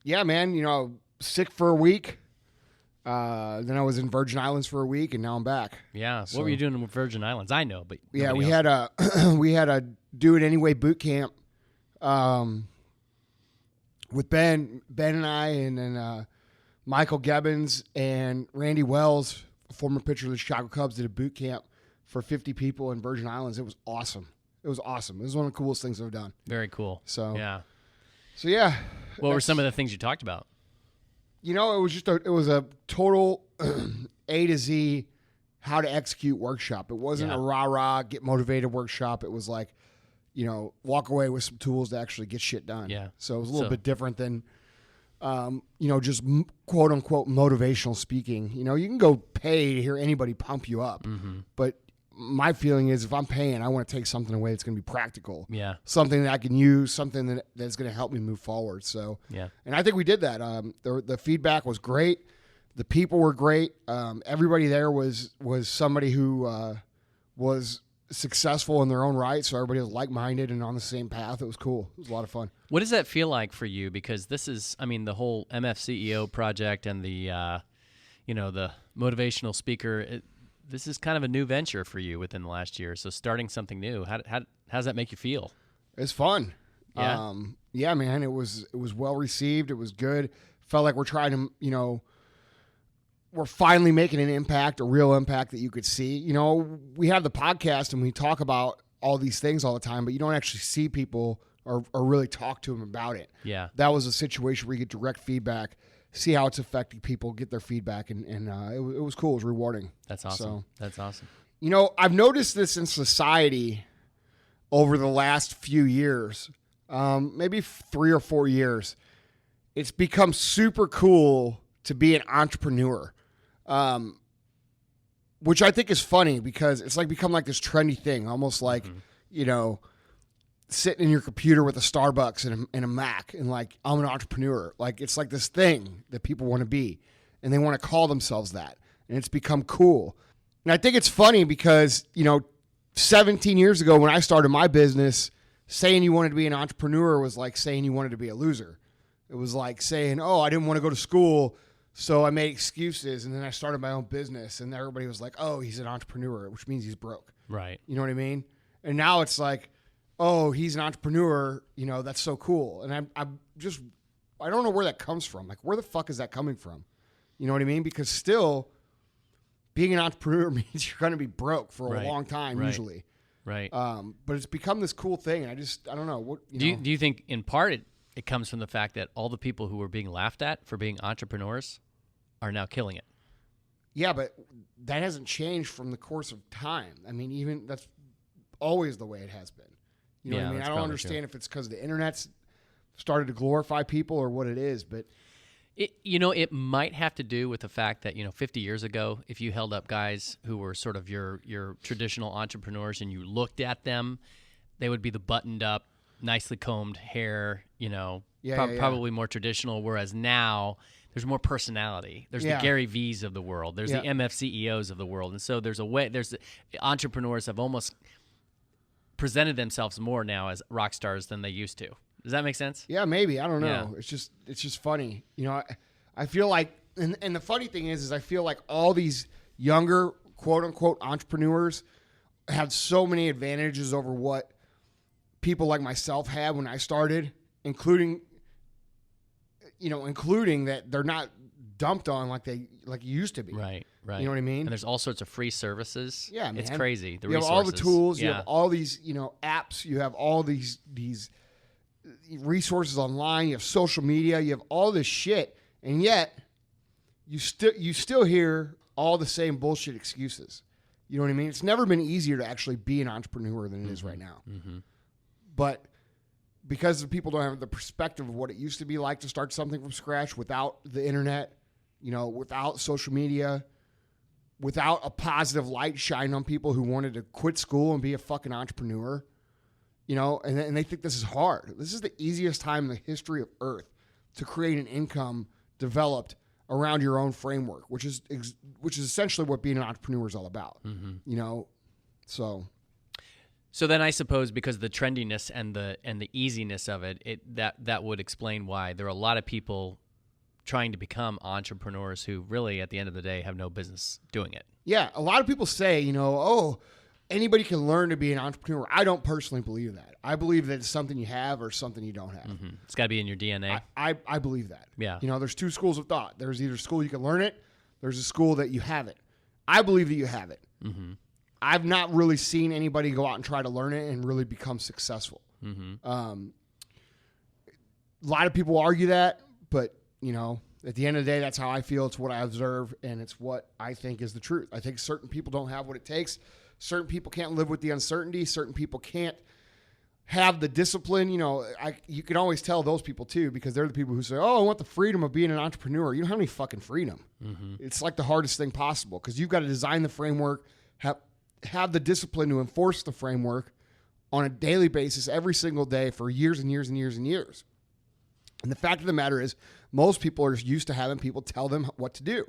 Yeah, man, sick for a week. Then I was in Virgin Islands for a week, and now I'm back. Yeah. So, what were you doing in Virgin Islands? I know, but yeah, we had a do it anyway boot camp, with Ben and I, and then Michael Gebbins and Randy Wells, former pitcher of the Chicago Cubs, did a boot camp for 50 people in Virgin Islands. It was awesome. It was one of the coolest things I've done. Very cool. So yeah. What were some of the things you talked about? It was a total A to Z how to execute workshop. It wasn't a rah-rah, get motivated workshop. It was like, walk away with some tools to actually get shit done. Yeah. So it was a little bit different than, just quote unquote motivational speaking. You can go pay to hear anybody pump you up. Mm-hmm. But my feeling is if I'm paying, I want to take something away that's going to be practical. Yeah. Something that I can use, something that's going to help me move forward. So, yeah. And I think we did that. The feedback was great. The people were great. Everybody there was somebody who was successful in their own right. So everybody was like-minded and on the same path. It was cool. It was a lot of fun. What does that feel like for you? Because this is, the whole MFCEO project and the, the motivational speaker, this is kind of a new venture for you within the last year. So starting something new, how does that make you feel? It's fun. Yeah. Yeah, man. It was well received. It was good. Felt like we're trying to, we're finally making an impact, a real impact that you could see. We have the podcast and we talk about all these things all the time, but you don't actually see people or really talk to them about it. Yeah. That was a situation where you get direct feedback, see how it's affecting people, get their feedback, and it was cool. It was rewarding. That's awesome. That's awesome. I've noticed this in society over the last few years, maybe 3 or 4 years. It's become super cool to be an entrepreneur, which I think is funny because it's like become like this trendy thing, almost like, sitting in your computer with a Starbucks and a Mac and like, I'm an entrepreneur. Like, it's like this thing that people want to be and they want to call themselves that. And it's become cool. And I think it's funny because, 17 years ago when I started my business, saying you wanted to be an entrepreneur was like saying you wanted to be a loser. It was like saying, oh, I didn't want to go to school, so I made excuses and then I started my own business. And everybody was like, oh, he's an entrepreneur, which means he's broke. Right. You know what I mean? And now it's like, oh, he's an entrepreneur, that's so cool. And I don't know where that comes from. Like, where the fuck is that coming from? You know what I mean? Because still, being an entrepreneur means you're going to be broke for a long time, usually. Right. But it's become this cool thing, and I don't know. What do you think, in part, it comes from the fact that all the people who were being laughed at for being entrepreneurs are now killing it? Yeah, but that hasn't changed from the course of time. Even that's always the way it has been. You know what I mean? I don't understand if it's because the internet's started to glorify people or what it is, but it might have to do with the fact that 50 years ago, if you held up guys who were sort of your traditional entrepreneurs and you looked at them, they would be the buttoned up, nicely combed hair, probably more traditional. Whereas now there's more personality. There's the Gary V's of the world. There's the MFCEOs of the world, and so there's entrepreneurs have almost presented themselves more now as rock stars than they used to. Does that make sense? Yeah, maybe. I don't know. Yeah. It's just funny. I feel like, and the funny thing is I feel like all these younger quote unquote entrepreneurs have so many advantages over what people like myself had when I started, including that they're not dumped on like you used to be. Right. You know what I mean? And there's all sorts of free services. Yeah, man. It's crazy. You have all the tools. You have all these, apps. You have all these resources online. You have social media. You have all this shit, and yet you still hear all the same bullshit excuses. You know what I mean? It's never been easier to actually be an entrepreneur than it is right now. Mm-hmm. But because the people don't have the perspective of what it used to be like to start something from scratch without the internet, without social media, without a positive light shine on people who wanted to quit school and be a fucking entrepreneur, and they think this is hard. This is the easiest time in the history of Earth to create an income developed around your own framework, which is essentially what being an entrepreneur is all about. Mm-hmm. So So then I suppose because the trendiness and the easiness of it, that would explain why there are a lot of people trying to become entrepreneurs who really at the end of the day have no business doing it. Yeah, a lot of people say, oh, anybody can learn to be an entrepreneur. I don't personally believe that. I believe that it's something you have or something you don't have. Mm-hmm. It's got to be in your DNA. I believe that. Yeah. There's two schools of thought. There's either school you can learn it. There's a school that you have it. I believe that you have it. Mm-hmm. I've not really seen anybody go out and try to learn it and really become successful. Mm-hmm. A lot of people argue that, but, at the end of the day, that's how I feel. It's what I observe, and it's what I think is the truth. I think certain people don't have what it takes. Certain people can't live with the uncertainty. Certain people can't have the discipline. You can always tell those people too, because they're the people who say, oh, I want the freedom of being an entrepreneur. You don't have any fucking freedom. Mm-hmm. It's like the hardest thing possible, because you've got to design the framework, have the discipline to enforce the framework on a daily basis every single day for years and years and years and years. And the fact of the matter is, most people are used to having people tell them what to do.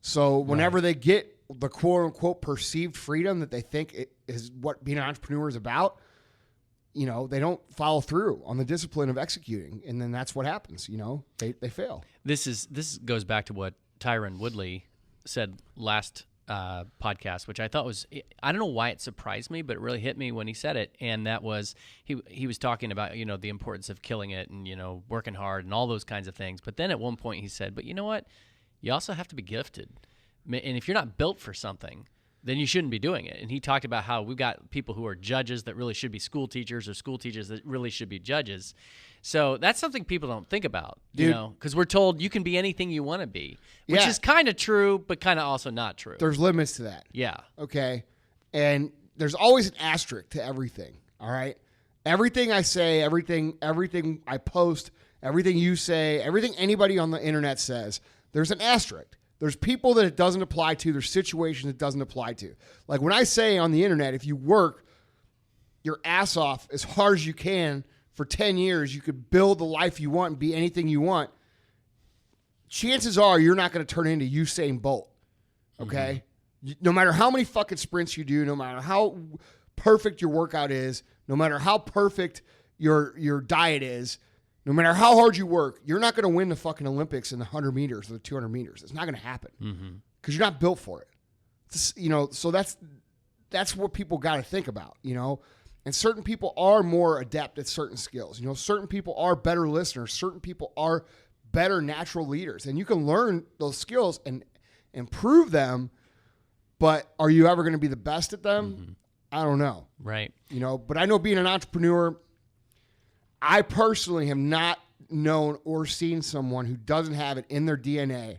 So whenever they get the quote unquote perceived freedom that they think is what being an entrepreneur is about, they don't follow through on the discipline of executing. And then that's what happens. They fail. This goes back to what Tyron Woodley said last podcast, which I thought was, I don't know why it surprised me, but it really hit me when he said it. And that was, he was talking about, the importance of killing it and, working hard and all those kinds of things. But then at one point he said, but you know what? You also have to be gifted. And if you're not built for something, then you shouldn't be doing it. And he talked about how we've got people who are judges that really should be school teachers, or school teachers that really should be judges. So that's something people don't think about, because we're told you can be anything you want to be, which is kind of true, but kind of also not true. There's limits to that. Yeah. Okay. And there's always an asterisk to everything. All right. Everything I say, everything I post, everything you say, everything anybody on the internet says, there's an asterisk. There's people that it doesn't apply to. There's situations it doesn't apply to. Like when I say on the internet, if you work your ass off as hard as you can for 10 years, you could build the life you want and be anything you want. Chances are you're not going to turn into Usain Bolt. Okay? Mm-hmm. No matter how many fucking sprints you do, no matter how perfect your workout is, no matter how perfect your diet is, no matter how hard you work, you're not going to win the fucking Olympics in the 100 meters or the 200 meters. It's not going to happen because you're not built for it. So that's what people got to think about, And certain people are more adept at certain skills. Certain people are better listeners. Certain people are better natural leaders. And you can learn those skills and improve them, but are you ever going to be the best at them? Mm-hmm. I don't know. Right. But I know being an entrepreneur, I personally have not known or seen someone who doesn't have it in their DNA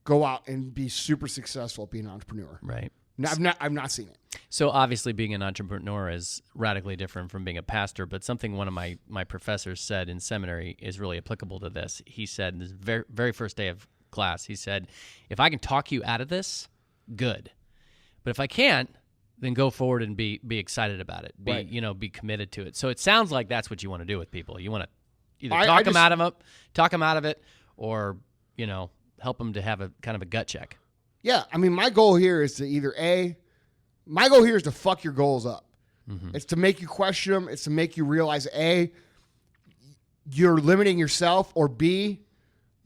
go out and be super successful at being an entrepreneur. Right. No, I've not seen it. So obviously being an entrepreneur is radically different from being a pastor, but something one of my professors said in seminary is really applicable to this. He said this very, very first day of class, he said, if I can talk you out of this, good. But if I can't, then go forward and be excited about it. Be committed to it. So it sounds like that's what you want to do with people. You want to either talk them out of it, or help them to have a kind of a gut check. Yeah, I mean, my goal here is to my goal here is to fuck your goals up. Mm-hmm. It's to make you question them. It's to make you realize A, you're limiting yourself, or B,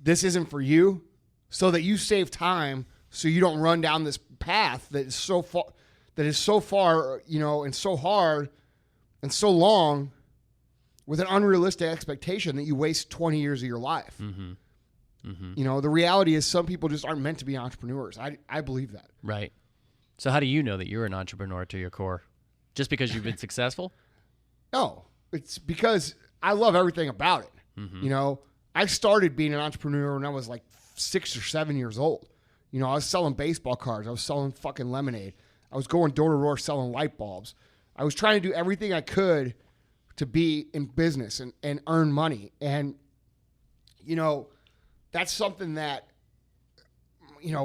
this isn't for you, so that you save time, so you don't run down this path that is so far. And so hard and so long, with an unrealistic expectation that you waste 20 years of your life. Mm-hmm. Mm-hmm. The reality is some people just aren't meant to be entrepreneurs. I believe that. Right. So how do you know that you're an entrepreneur to your core? Just because you've been successful? No, it's because I love everything about it. Mm-hmm. I started being an entrepreneur when I was like 6 or 7 years old. I was selling baseball cards. I was selling fucking lemonade. I was going door to door selling light bulbs. I was trying to do everything I could to be in business and earn money. And, that's something that,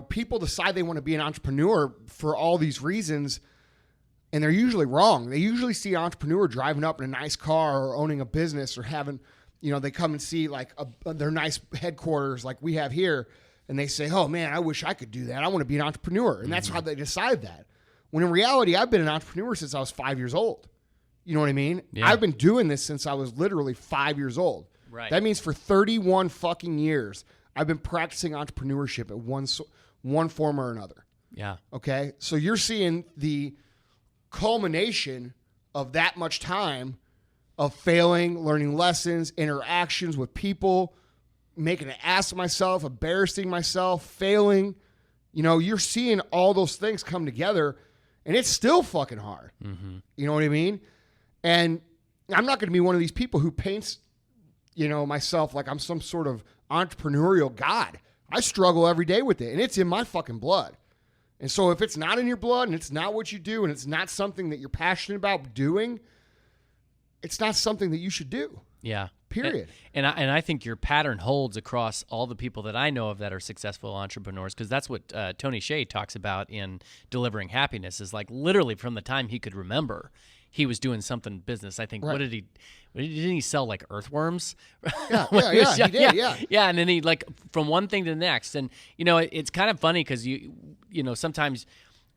people decide they want to be an entrepreneur for all these reasons, and they're usually wrong. They usually see an entrepreneur driving up in a nice car or owning a business or having, they come and see like their nice headquarters like we have here, and they say, oh man, I wish I could do that. I want to be an entrepreneur. And that's how they decide that. When in reality, I've been an entrepreneur since I was 5 years old. You know what I mean? Yeah. I've been doing this since I was literally 5 years old. Right. That means for 31 fucking years, I've been practicing entrepreneurship at one form or another. Yeah. Okay? So you're seeing the culmination of that much time of failing, learning lessons, interactions with people, making an ass of myself, embarrassing myself, failing. You know, you're seeing all those things come together, and it's still fucking hard. Mm-hmm. You know what I mean? And I'm not going to be one of these people who paints, you know, myself like I'm some sort of entrepreneurial god. I struggle every day with it, and it's in my fucking blood. And so if it's not in your blood and it's not what you do and it's not something that you're passionate about doing, it's not something that you should do. Yeah. Period. And I think your pattern holds across all the people that I know of that are successful entrepreneurs, because that's what Tony Hsieh talks about in Delivering Happiness, is like literally from the time he could remember, he was doing something in business. I think, Right. didn't he sell like earthworms? Yeah, he did, yeah. Yeah, and then he like from one thing to the next. And, you know, it's kind of funny because, you know, sometimes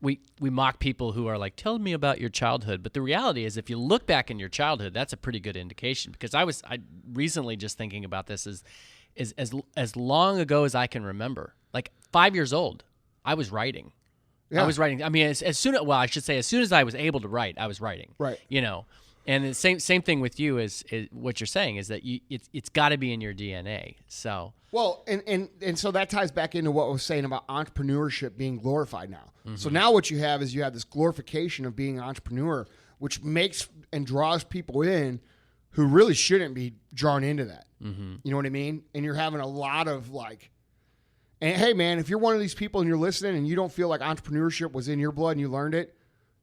we mock people who are like, tell me about your childhood. But the reality is, if you look back in your childhood, that's a pretty good indication. Because I recently just thinking about this is as long ago as I can remember, like 5 years old, I was writing. Yeah. I was writing. I mean, as soon as I was able to write, I was writing. Right. You know, and the same thing with you is what you're saying is that it's got to be in your DNA. So. Well, and so that ties back into what I was saying about entrepreneurship being glorified now. Mm-hmm. So now what you have is you have this glorification of being an entrepreneur, which makes and draws people in who really shouldn't be drawn into that. Mm-hmm. You know what I mean? And you're having a lot of like, and hey man, if you're one of these people and you're listening and you don't feel like entrepreneurship was in your blood and you learned it,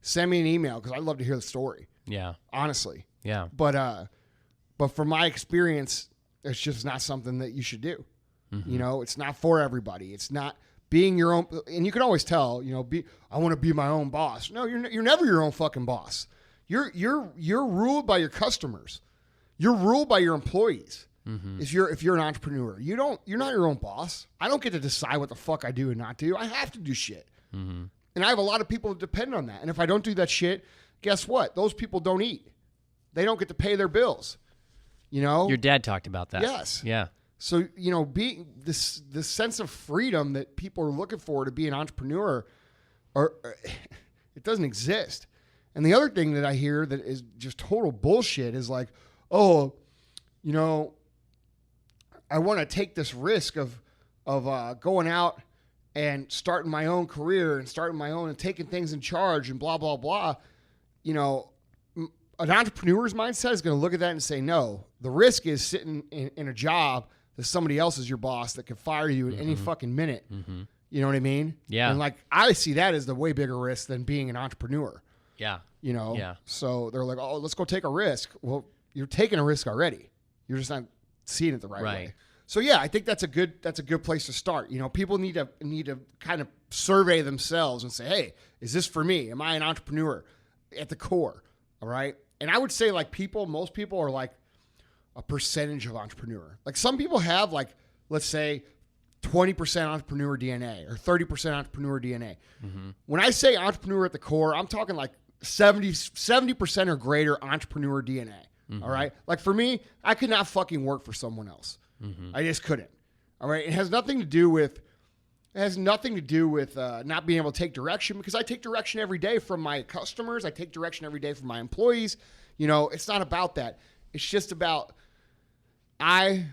send me an email because I'd love to hear the story. Yeah. Honestly. Yeah. But from my experience, it's just not something that you should do. Mm-hmm. You know, it's not for everybody. It's not being your own, and you can always tell, you know, I want to be my own boss. No, you're never your own fucking boss. You're ruled by your customers. You're ruled by your employees. Mm-hmm. If you're an entrepreneur, you're not your own boss. I don't get to decide what the fuck I do and not do. I have to do shit. Mm-hmm. And I have a lot of people that depend on that. And if I don't do that shit, guess what? Those people don't eat. They don't get to pay their bills. You know? Your dad talked about that. Yes. Yeah. So, you know, being this sense of freedom that people are looking for to be an entrepreneur, it doesn't exist. And the other thing that I hear that is just total bullshit is like, oh, you know, I want to take this risk of going out and starting my own career and starting my own and taking things in charge and blah, blah, blah. You know, an entrepreneur's mindset is going to look at that and say, no, the risk is sitting in a job that somebody else is your boss that can fire you at any fucking minute. Mm-hmm. You know what I mean? Yeah. And like, I see that as the way bigger risk than being an entrepreneur. Yeah. You know? Yeah. So they're like, oh, let's go take a risk. Well, you're taking a risk already. You're just not seeing it the right way. So yeah, I think that's a good place to start. You know, people need to kind of survey themselves and say, hey, is this for me? Am I an entrepreneur at the core? All right. And I would say like most people are like a percentage of entrepreneur. Like some people have like, let's say 20% entrepreneur DNA or 30% entrepreneur DNA. Mm-hmm. When I say entrepreneur at the core, I'm talking like 70% or greater entrepreneur DNA. Mm-hmm. All right. Like for me, I could not fucking work for someone else. Mm-hmm. I just couldn't. All right. It has nothing to do with not being able to take direction, because I take direction every day from my customers. I take direction every day from my employees. You know, it's not about that. It's just about I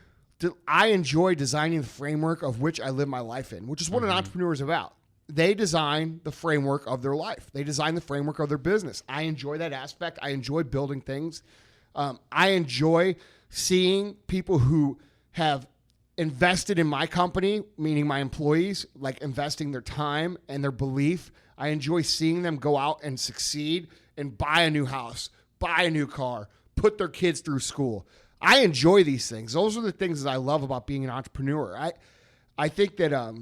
enjoy designing the framework of which I live my life in, which is what an entrepreneur is about. They design the framework of their life. They design the framework of their business. I enjoy that aspect. I enjoy building things. I enjoy seeing people who have invested in my company, meaning my employees, like investing their time and their belief. I enjoy seeing them go out and succeed and buy a new house, buy a new car, put their kids through school. I enjoy these things. Those are the things that I love about being an entrepreneur. I think that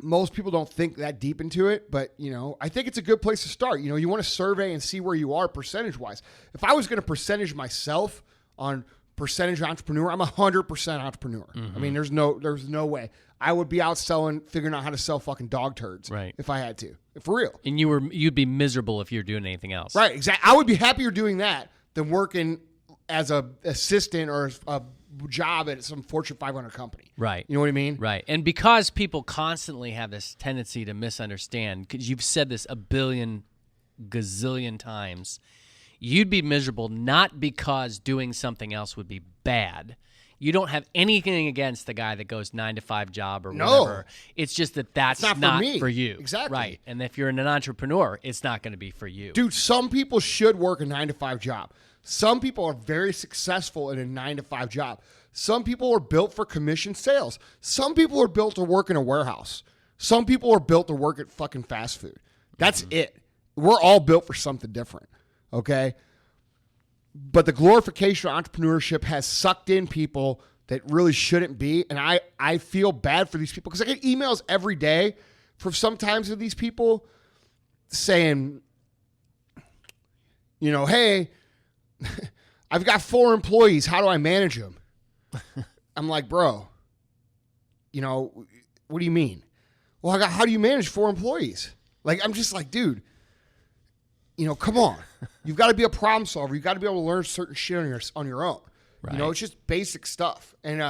most people don't think that deep into it, but, you know, I think it's a good place to start. You know, you want to survey and see where you are percentage-wise. If I was going to percentage myself on percentage entrepreneur, I'm 100% entrepreneur. Mm-hmm. I mean, there's no way. I would be out figuring out how to sell fucking dog turds if I had to. For real. And you'd be miserable if you're doing anything else. Right, exactly. I would be happier doing that than working as a assistant or a job at some Fortune 500 company. Right. You know what I mean? Right. And because people constantly have this tendency to misunderstand, because you've said this a billion gazillion times, you'd be miserable not because doing something else would be bad. You don't have anything against the guy that goes 9-to-5 job or whatever. It's just that's not for you. Exactly. Right. And if you're an entrepreneur, it's not going to be for you. Dude, some people should work a 9-to-5 job. Some people are very successful in a 9-to-5 job. Some people are built for commission sales. Some people are built to work in a warehouse. Some people are built to work at fucking fast food. That's it. We're all built for something different, okay? But the glorification of entrepreneurship has sucked in people that really shouldn't be, and I feel bad for these people because I get emails every day from sometimes of these people saying, you know, hey, I've got 4 employees. How do I manage them? I'm like, bro, you know, what do you mean? Well, how do you manage 4 employees? Like, I'm just like, dude, you know, come on. You've got to be a problem solver. You've got to be able to learn certain shit on your own. Right. You know, it's just basic stuff. And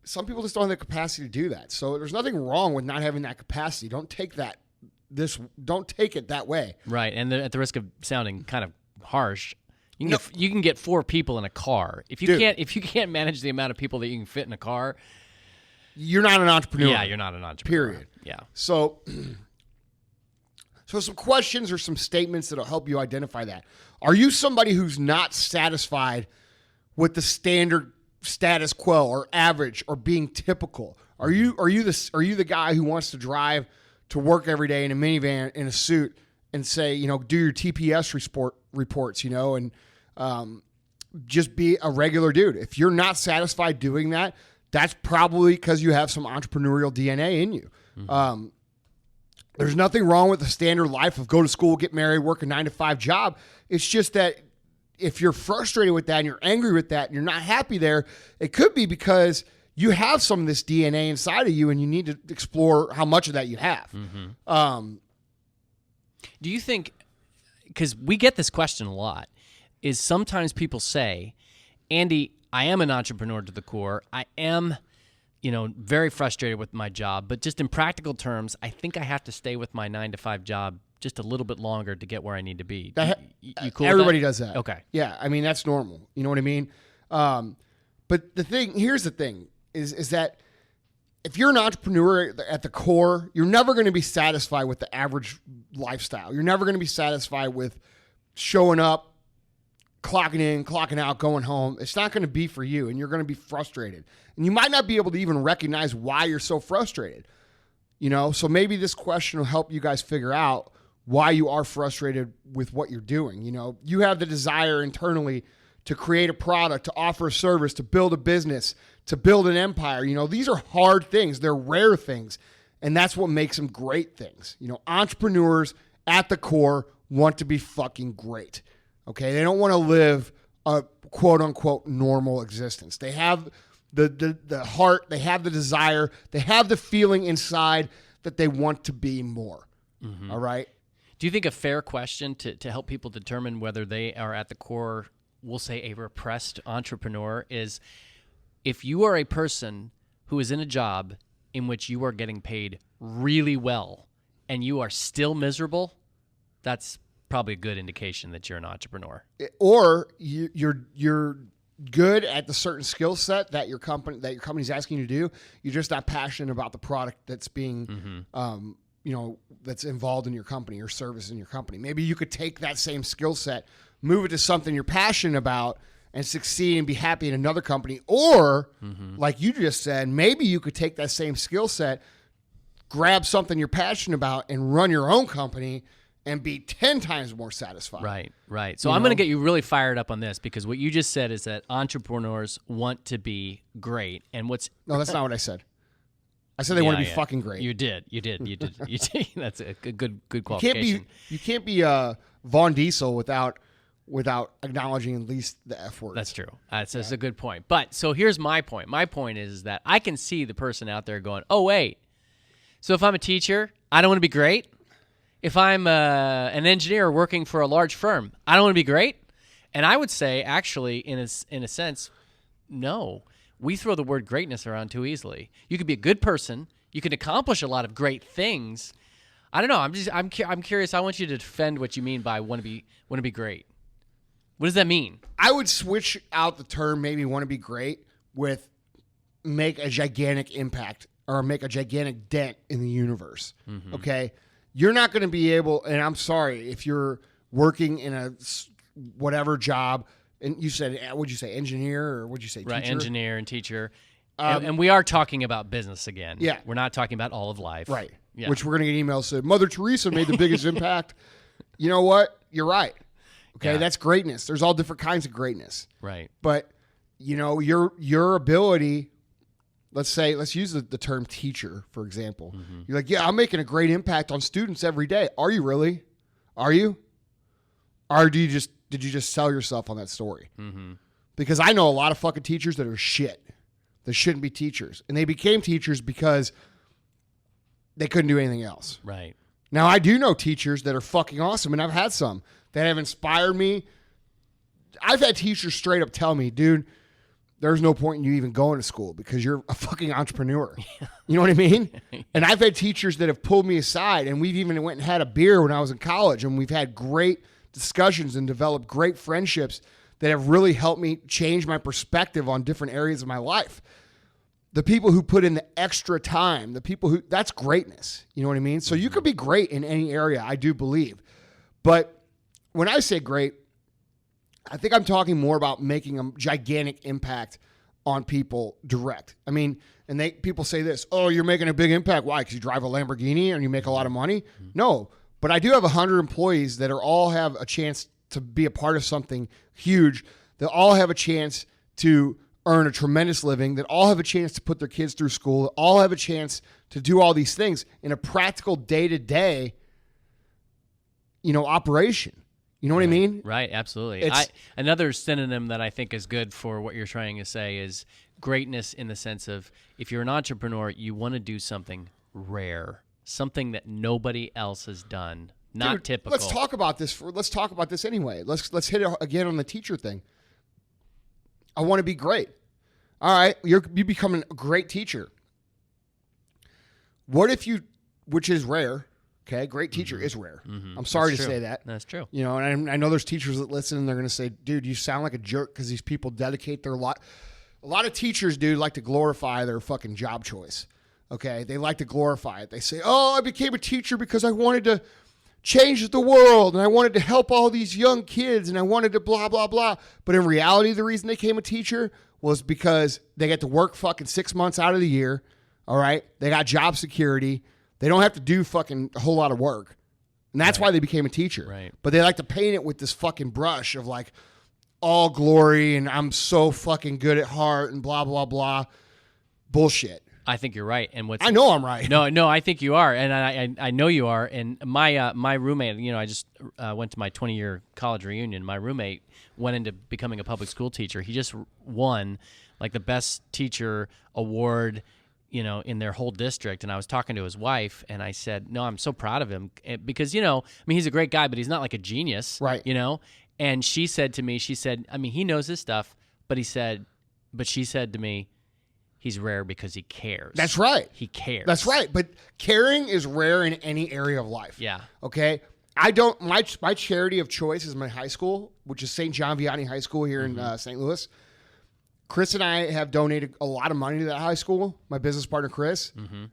some people just don't have the capacity to do that. So there's nothing wrong with not having that capacity. Don't take it that way. Right. And at the risk of sounding kind of harsh, you can get 4 people in a car. If you can't manage the amount of people that you can fit in a car, you're not an entrepreneur. Yeah, you're not an entrepreneur. Period. Yeah. So some questions or some statements that'll help you identify that. Are you somebody who's not satisfied with the standard status quo or average or being typical? Are you the guy who wants to drive to work every day in a minivan in a suit and say, you know, do your TPS reports, you know, and just be a regular dude? If you're not satisfied doing that, that's probably because you have some entrepreneurial DNA in you. Mm-hmm. There's nothing wrong with the standard life of go to school, get married, work a 9-to-5 job. It's just that if you're frustrated with that and you're angry with that and you're not happy there, it could be because you have some of this DNA inside of you and you need to explore how much of that you have. Mm-hmm. Do you think, because we get this question a lot, is sometimes people say, Andy, I am an entrepreneur to the core. I am, you know, very frustrated with my job, but just in practical terms, I think I have to stay with my 9-to-5 job just a little bit longer to get where I need to be. You cool Everybody with that? does that. Okay. Yeah, I mean, that's normal. You know what I mean? But here's the thing, is that if you're an entrepreneur at the core, you're never going to be satisfied with the average lifestyle. You're never going to be satisfied with showing up, clocking in, clocking out, going home. It's not going to be for you, and you're going to be frustrated. And you might not be able to even recognize why you're so frustrated. You know, so maybe this question will help you guys figure out why you are frustrated with what you're doing. You know, you have the desire internally to create a product, to offer a service, to build a business, to build an empire. You know, these are hard things. They're rare things. And that's what makes them great things. You know, entrepreneurs at the core want to be fucking great. Okay? They don't want to live a quote unquote normal existence. They have the heart, they have the desire, they have the feeling inside that they want to be more. Mm-hmm. All right? Do you think a fair question to help people determine whether they are at the core, we'll say a repressed entrepreneur, is if you are a person who is in a job in which you are getting paid really well and you are still miserable, that's probably a good indication that you're an entrepreneur. Or you're good at the certain skill set that your company's asking you to do. You're just not passionate about the product that's being that's involved in your company or service in your company. Maybe you could take that same skill set, move it to something you're passionate about, and succeed and be happy in another company. Or, like you just said, maybe you could take that same skill set, grab something you're passionate about, and run your own company and be 10 times more satisfied. Right. So I'm going to get you really fired up on this, because what you just said is that entrepreneurs want to be great. And No, that's not what I said. I said they want to be fucking great. You did. That's a good qualification. You can't be Vaughn Diesel without acknowledging at least the F word. That's true. That's a good point. But so here's my point. My point is that I can see the person out there going, oh, wait. So if I'm a teacher, I don't want to be great? if I'm an engineer working for a large firm, I don't want to be great. And I would say, actually, in a sense, no. We throw the word greatness around too easily. You could be a good person. You can accomplish a lot of great things. I don't know. I'm curious. I want you to defend what you mean by want to be great. What does that mean? I would switch out the term maybe want to be great with make a gigantic impact or make a gigantic dent in the universe. Mm-hmm. Okay? You're not going to be able, and I'm sorry, if you're working in a whatever job, and you said, what'd you say, engineer, or what'd you say, right, teacher? Engineer and teacher. And we are talking about business again. Yeah. We're not talking about all of life. Right. Yeah. Which we're going to get emails saying, Mother Teresa made the biggest impact. You know what? You're right. Okay, that's greatness. There's all different kinds of greatness. Right. But, your ability, let's use the term teacher, for example. Mm-hmm. You're like, yeah, I'm making a great impact on students every day. Are you really? Are you? Or did you just sell yourself on that story? Mm-hmm. Because I know a lot of fucking teachers that are shit. That shouldn't be teachers. And they became teachers because they couldn't do anything else. Right. Now, I do know teachers that are fucking awesome, and I've had some that have inspired me. I've had teachers straight up tell me, dude, there's no point in you even going to school because you're a fucking entrepreneur. You know what I mean? And I've had teachers that have pulled me aside, and we've even went and had a beer when I was in college, and we've had great discussions and developed great friendships that have really helped me change my perspective on different areas of my life. The people who put in the extra time, that's greatness. You know what I mean? So you could be great in any area, I do believe. But when I say great, I think I'm talking more about making a gigantic impact on people direct. I mean, and people say this, oh, you're making a big impact. Why? Because you drive a Lamborghini and you make a lot of money? Mm-hmm. No, but I do have 100 employees that all have a chance to be a part of something huge. They all have a chance to earn a tremendous living, that all have a chance to put their kids through school, that all have a chance to do all these things in a practical day-to-day, operation. You know what I mean? Right, absolutely. Another synonym that I think is good for what you're trying to say is greatness in the sense of if you're an entrepreneur, you want to do something rare, something that nobody else has done, not typical. Let's talk about this anyway. Let's hit it again on the teacher thing. I want to be great. All right, you become a great teacher. What if which is rare, okay? Great teacher is rare. Mm-hmm. I'm sorry to say that. That's true. And I know there's teachers that listen and they're going to say, dude, you sound like a jerk because these people dedicate their life. A lot of teachers, dude, like to glorify their fucking job choice, okay? They like to glorify it. They say, oh, I became a teacher because I wanted to change the world, and I wanted to help all these young kids, and I wanted to blah, blah, blah. But in reality, the reason they became a teacher was because they get to work fucking 6 months out of the year, all right? They got job security. They don't have to do fucking a whole lot of work. And that's why they became a teacher. Right. But they like to paint it with this fucking brush of like all glory, and I'm so fucking good at heart, and blah, blah, blah. Bullshit. I think you're right, and I know I'm right. No, I think you are, and I know you are. And my roommate, I just went to my 20-year college reunion. My roommate went into becoming a public school teacher. He just won like the best teacher award, in their whole district. And I was talking to his wife, and I said, "No, I'm so proud of him because he's a great guy, but he's not like a genius, right? And she said to me, he knows his stuff, but she said to me, he's rare because he cares. That's right. He cares. That's right. But caring is rare in any area of life. Yeah. Okay. My charity of choice is my high school, which is St. John Vianney High School here in St. Louis. Chris and I have donated a lot of money to that high school. My business partner, Chris,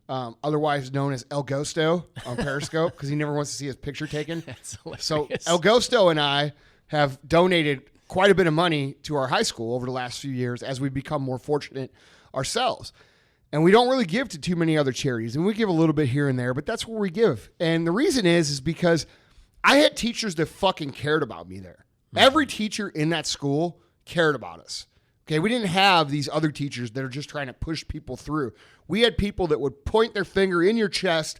otherwise known as El Ghosto on Periscope, because he never wants to see his picture taken. That's hilarious. So El Ghosto and I have donated quite a bit of money to our high school over the last few years as we've become more fortunate ourselves. And we don't really give to too many other charities, and we give a little bit here and there, but that's where we give. And the reason is because I had teachers that fucking cared about me there. Every teacher in that school cared about us. Okay, we didn't have these other teachers that are just trying to push people through. We had people that would point their finger in your chest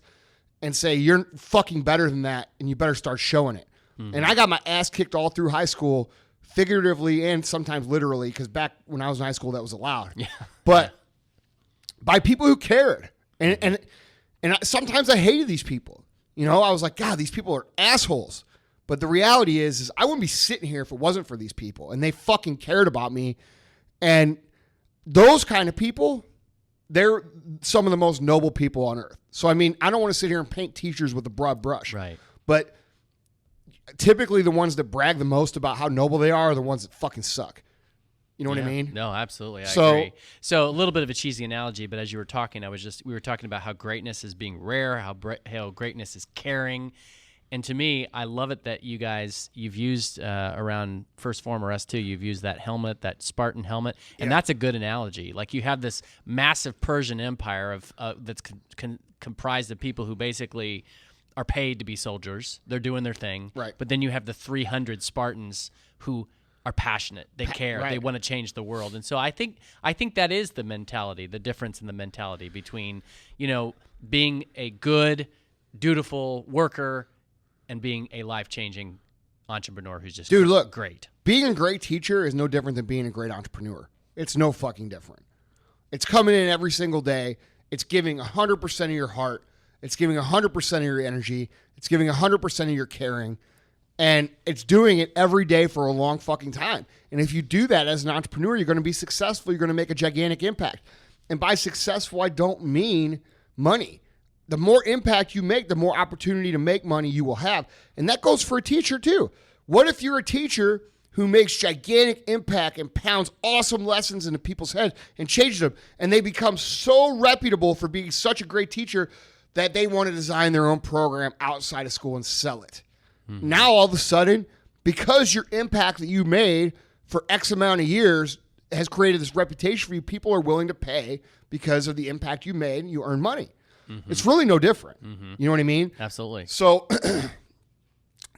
and say, you're fucking better than that, and you better start showing it. And I got my ass kicked all through high school, figuratively and sometimes literally, because back when I was in high school, that was allowed. Yeah. But by people who cared. And sometimes I hated these people. You know, I was like, God, these people are assholes. But the reality is I wouldn't be sitting here if it wasn't for these people. And they fucking cared about me. And those kind of people, they're some of the most noble people on earth. So, I mean, I don't want to sit here and paint teachers with a broad brush. Right. But typically the ones that brag the most about how noble they are the ones that fucking suck. You know what I mean? No, absolutely. I agree. So a little bit of a cheesy analogy, but as you were talking, we were talking about how greatness is being rare, how greatness is caring. And to me, I love it that you've used around First Form or S2, you've used that helmet, that Spartan helmet, and that's a good analogy. Like you have this massive Persian empire that's comprised of people who basically are paid to be soldiers. They're doing their thing. Right. But then you have the 300 Spartans who are passionate. They care. Right. They want to change the world. And so I think that is the mentality, the difference in the mentality between, being a good, dutiful worker and being a life-changing entrepreneur who's just great. Being a great teacher is no different than being a great entrepreneur. It's no fucking different. It's coming in every single day. It's giving 100% of your heart. It's giving 100% of your energy. It's giving 100% of your caring. And it's doing it every day for a long fucking time. And if you do that as an entrepreneur, you're going to be successful. You're going to make a gigantic impact. And by successful, I don't mean money. The more impact you make, the more opportunity to make money you will have. And that goes for a teacher too. What if you're a teacher who makes gigantic impact and pounds awesome lessons into people's heads and changes them, and they become so reputable for being such a great teacher that they want to design their own program outside of school and sell it? Mm-hmm. Now, all of a sudden, because your impact that you made for X amount of years has created this reputation for you, people are willing to pay because of the impact you made, and you earn money. Mm-hmm. It's really no different. Mm-hmm. You know what I mean? Absolutely. So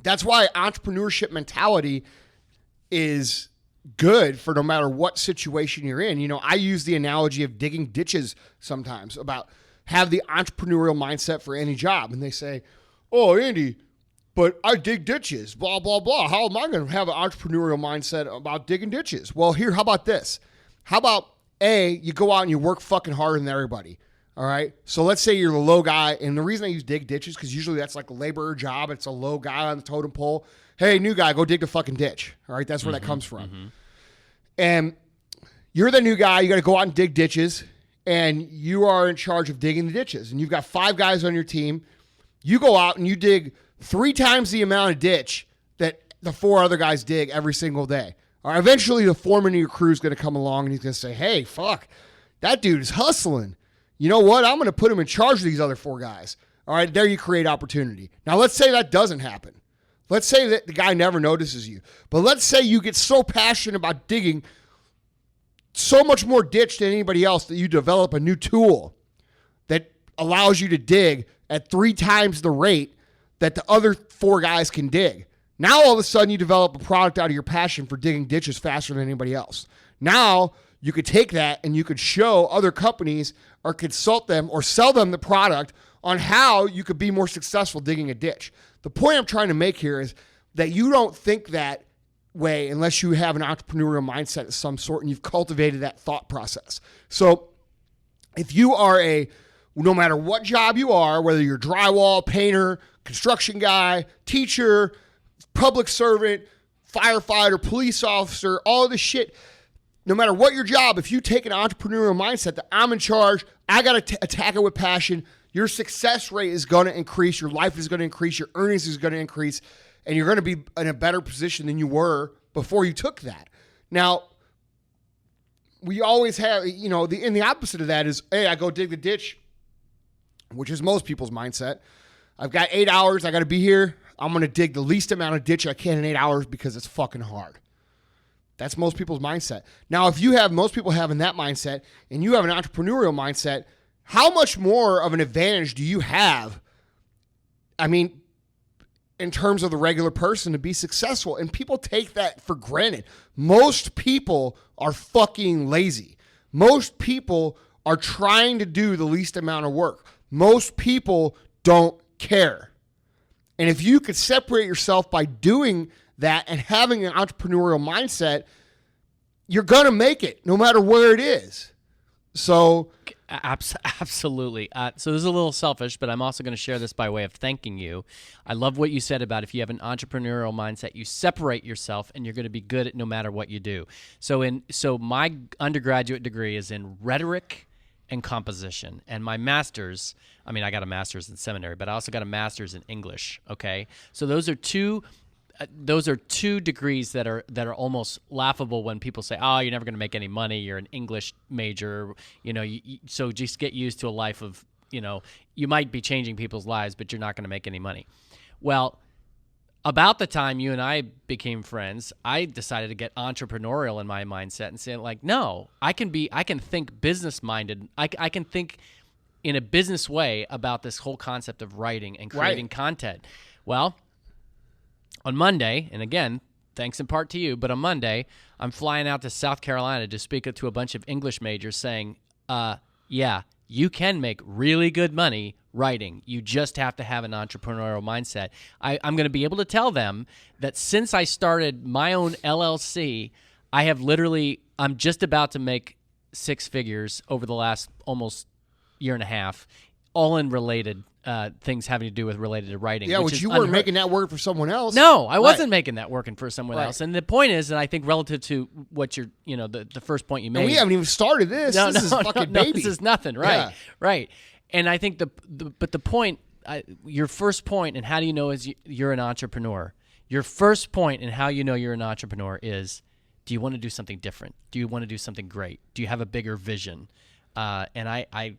that's why entrepreneurship mentality is good for no matter what situation you're in. I use the analogy of digging ditches sometimes about have the entrepreneurial mindset for any job. And they say, oh, Andy, but I dig ditches, blah, blah, blah. How am I going to have an entrepreneurial mindset about digging ditches? Well, how about this? How about you go out and you work fucking harder than everybody. All right. So let's say you're the low guy. And the reason I use dig ditches, because usually that's like a laborer job. It's a low guy on the totem pole. Hey, new guy, go dig the fucking ditch. All right. That's where that comes from. Mm-hmm. And you're the new guy. You got to go out and dig ditches. And you are in charge of digging the ditches. And you've got 5 guys on your team. You go out and you dig 3 times the amount of ditch that the 4 other guys dig every single day. All right. Eventually, the foreman of your crew is going to come along and he's going to say, hey, fuck, that dude is hustling. You know what? I'm going to put him in charge of these other 4 guys. All right, there you create opportunity. Now, let's say that doesn't happen. Let's say that the guy never notices you. But let's say you get so passionate about digging so much more ditch than anybody else that you develop a new tool that allows you to dig at 3 times the rate that the other 4 guys can dig. Now, all of a sudden, you develop a product out of your passion for digging ditches faster than anybody else. Now, you could take that and you could show other companies or consult them or sell them the product on how you could be more successful digging a ditch. The point I'm trying to make here is that you don't think that way unless you have an entrepreneurial mindset of some sort and you've cultivated that thought process. So if you are no matter what job you are, whether you're drywall, painter, construction guy, teacher, public servant, firefighter, police officer, all of this shit, no matter what your job, if you take an entrepreneurial mindset that I'm in charge, I got to attack it with passion, your success rate is going to increase, your life is going to increase, your earnings is going to increase, and you're going to be in a better position than you were before you took that. Now, we always have, and the opposite of that is, hey, I go dig the ditch, which is most people's mindset. I've got 8 hours, I got to be here. I'm going to dig the least amount of ditch I can in 8 hours because it's fucking hard. That's most people's mindset. Now, if you have most people having that mindset and you have an entrepreneurial mindset, how much more of an advantage do you have? I mean, in terms of the regular person to be successful, and people take that for granted. Most people are fucking lazy. Most people are trying to do the least amount of work. Most people don't care. And if you could separate yourself by doing that and having an entrepreneurial mindset, you're going to make it no matter where it is. So Absolutely. So this is a little selfish, but I'm also going to share this by way of thanking you. I love what you said about if you have an entrepreneurial mindset, you separate yourself and you're going to be good at no matter what you do. So my undergraduate degree is in rhetoric and composition, and my master's, I mean, I got a master's in seminary, but I also got a master's in English. Okay, so those are two degrees that are almost laughable when people say, "Oh, you're never going to make any money. You're an English major." So just get used to a life of, you might be changing people's lives, but you're not going to make any money. Well, about the time you and I became friends, I decided to get entrepreneurial in my mindset and say, like, no, I can think business minded. I can think in a business way about this whole concept of writing and creating content. Well, on Monday, and again, thanks in part to you, but on Monday, I'm flying out to South Carolina to speak to a bunch of English majors saying, yeah, you can make really good money writing. You just have to have an entrepreneurial mindset. I'm going to be able to tell them that since I started my own LLC, I'm just about to make six figures over the last almost year and a half, all in related things having to do with related to writing. Yeah, which you weren't making that work for someone else. No, I wasn't making that working for someone else. And the point is, and I think relative to what you're, the first point you made. And we haven't even started this. This is fucking baby. This is nothing. Right. Yeah. Right. And I think the point, your first point and how do you know is you're an entrepreneur. Your first point in how you know you're an entrepreneur is, do you want to do something different? Do you want to do something great? Do you have a bigger vision? And I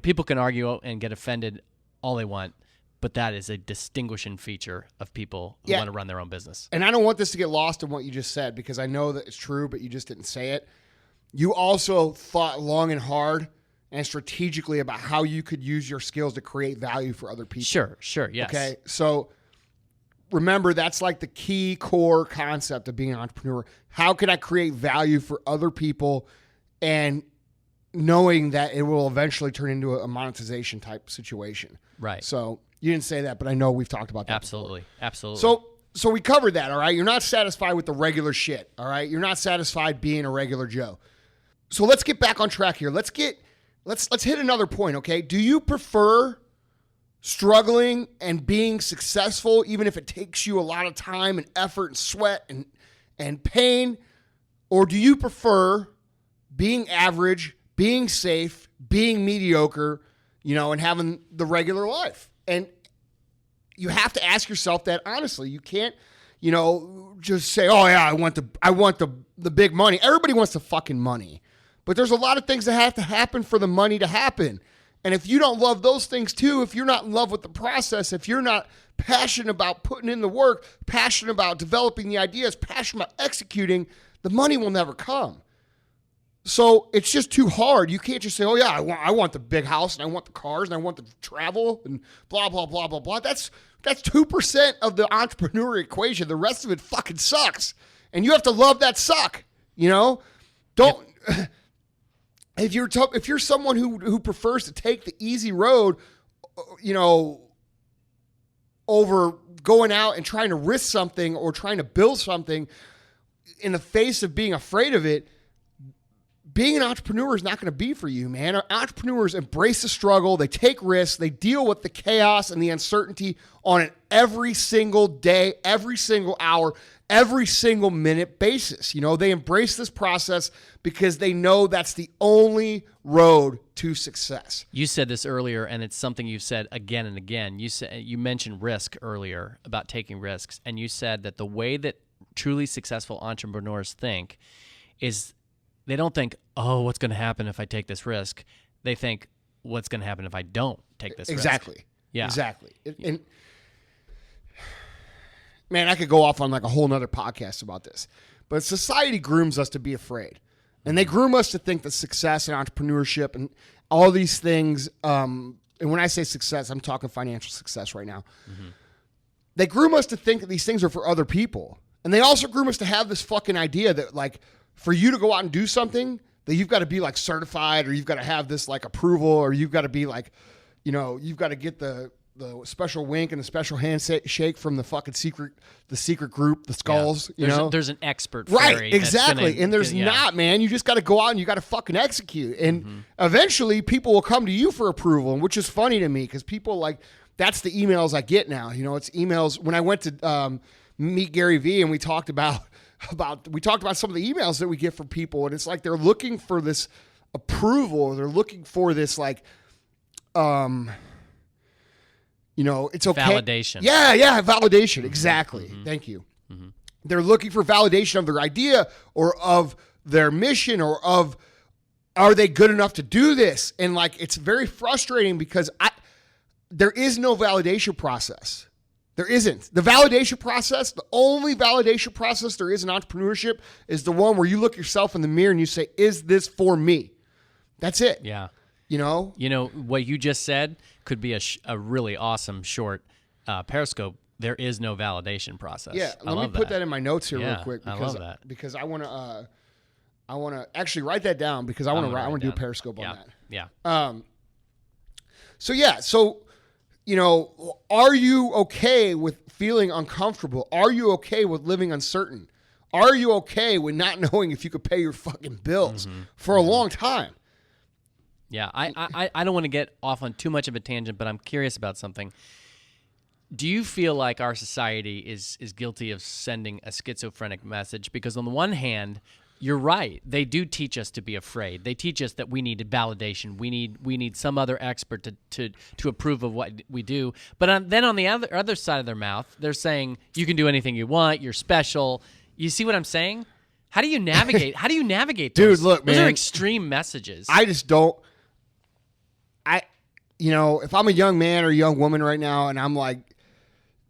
people can argue and get offended all they want, but that is a distinguishing feature of people who want to run their own business. And I don't want this to get lost in what you just said, because I know that it's true, but you just didn't say it. You also thought long and hard and strategically about how you could use your skills to create value for other people. Sure, yes. Okay, so remember, that's like the key core concept of being an entrepreneur. How can I create value for other people, and knowing that it will eventually turn into a monetization type situation. Right. So you didn't say that, but I know we've talked about that. Absolutely. Before. Absolutely. So we covered that, all right? You're not satisfied with the regular shit, all right? You're not satisfied being a regular Joe. So let's get back on track here. Let's hit another point, okay? Do you prefer struggling and being successful, even if it takes you a lot of time and effort and sweat and pain? Or do you prefer being average, being safe, being mediocre, and having the regular life? And you have to ask yourself that honestly. You can't, just say, "Oh yeah, I want the big money." Everybody wants the fucking money, but there's a lot of things that have to happen for the money to happen. And if you don't love those things too, if you're not in love with the process, if you're not passionate about putting in the work, passionate about developing the ideas, passionate about executing, the money will never come. So it's just too hard. You can't just say, "Oh yeah, I want the big house and I want the cars and I want the travel and blah, blah, blah, blah, blah." That's 2% of the entrepreneur equation. The rest of it fucking sucks. And you have to love that suck, Don't... Yep. If you're someone who prefers to take the easy road, over going out and trying to risk something or trying to build something in the face of being afraid of it, being an entrepreneur is not going to be for you, man. Entrepreneurs embrace the struggle. They take risks. They deal with the chaos and the uncertainty on an every single day, every single hour, every single minute basis. They embrace this process because they know that's the only road to success. You said this earlier, and it's something you've said again and again. You mentioned risk earlier, about taking risks, and you said that the way that truly successful entrepreneurs think is they don't think, "Oh, what's going to happen if I take this risk?" They think, "What's going to happen if I don't take this risk?" Exactly. Yeah. Exactly. And man, I could go off on like a whole nother podcast about this, but society grooms us to be afraid, and they groom us to think that success and entrepreneurship and all these things, and when I say success, I'm talking financial success right now. Mm-hmm. They groom us to think that these things are for other people. And they also groom us to have this fucking idea that, like, for you to go out and do something, that you've got to be like certified, or you've got to have this like approval, or you've got to be like, you've got to get the special wink and the special handshake from the fucking secret group, the skulls. Yeah. There's an expert right? fairy Exactly, and there's not, man. You just got to go out and you got to fucking execute, and eventually people will come to you for approval, which is funny to me because people like that's the emails I get now. You know, it's emails when I went to meet Gary Vee and we talked about some of the emails that we get from people, and it's like they're looking for this approval. They're looking for this like. You know, it's okay. Validation. Yeah, validation. Exactly. Thank you. They're looking for validation of their idea or of their mission or of are they good enough to do this? And like it's very frustrating because there is no validation process. There isn't. The validation process, the only validation process there is in entrepreneurship is the one where you look yourself in the mirror and you say, "Is this for me?" That's it. Yeah. You know what you just said could be a really awesome short Periscope. There is no validation process. Yeah, let me put that in my notes here real quick because I love that. Because I want to actually write that down because I want to do a Periscope on that. Yeah. So you know, are you okay with feeling uncomfortable? Are you okay with living uncertain? Are you okay with not knowing if you could pay your fucking bills for a long time? Yeah, I don't want to get off on too much of a tangent, but I'm curious about something. Do you feel like our society is guilty of sending a schizophrenic message? Because on the one hand, you're right. They do teach us to be afraid. They teach us that we need validation. We need some other expert to approve of what we do. But then on the other side of their mouth, they're saying you can do anything you want. You're special. You see what I'm saying? How do you navigate? Those? Dude, look, man. Those are extreme messages. I just don't. You know, if I'm a young man or a young woman right now, and I'm like,